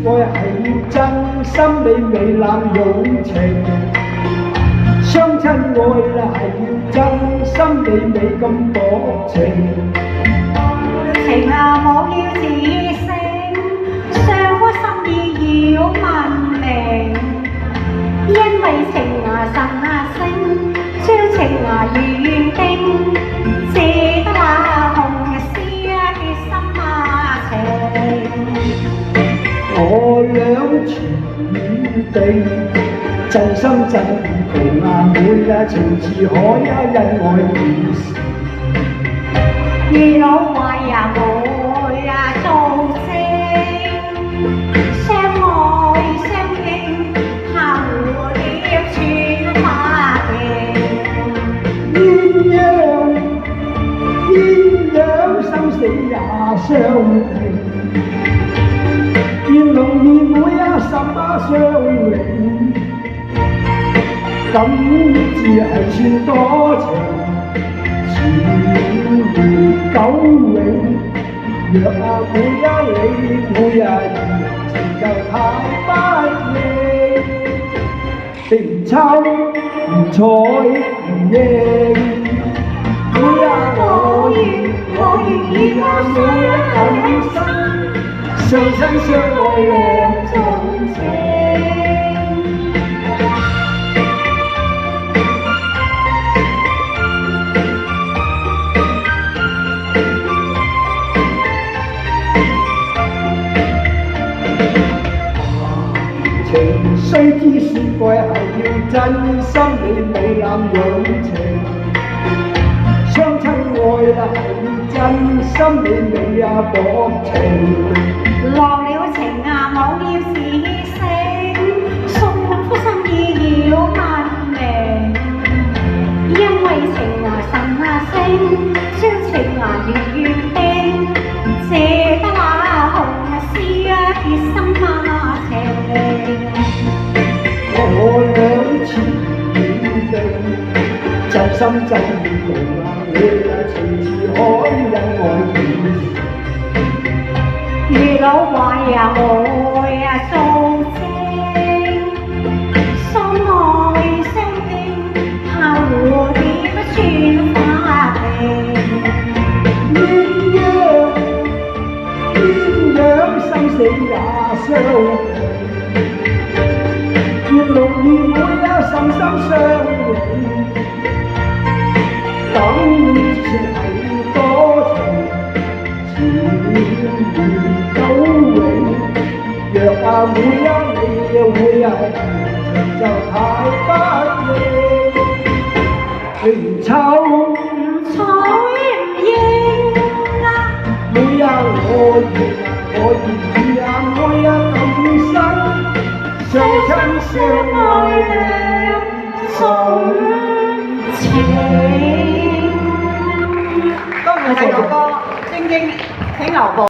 愛係真心，你未濫用情。相親愛係真心，你未咁薄情。情啊，我要自勝，相夫心意要問明。因為情啊神啊聖，將情啊如願定，借得那紅絲嘅心啊情。我倆情已定，真心真意同眼會啊，情似海啊，恩愛變成。遇老壞呀我呀做證，相愛相應，怕蝴蝶穿花徑。鴛鴦生死也相拼，願龍兒會啊心啊相永。感字係算多情，情如久永。若啊會啊你會啊情就太不應，定秋唔睬唔應。會啊我願意啊相親相愛兩種情。情雖知說愛係要真心，你未濫用情。相親愛係要真心，你未啊薄情。落了情啊，冇要自勝，送夫心意要問明。因為情啊神啊聖，將情啊如願定，借得那紅絲啊結心啊情。我倆情已定，真心真意共眼會啊，情似海恩愛變成。遇老壞呀我呀做證，相愛相應，怕蝴蝶穿花徑。鴛鴦生死也相拼，願龍兒會啊心心相永。感情係多情，情如久永。若啊會啊你會啊情就太不應，情秋唔睬唔應啊，會啊我願意啊愛啊咁深，相親相愛兩種情。當然係牛哥，晶晶請留步。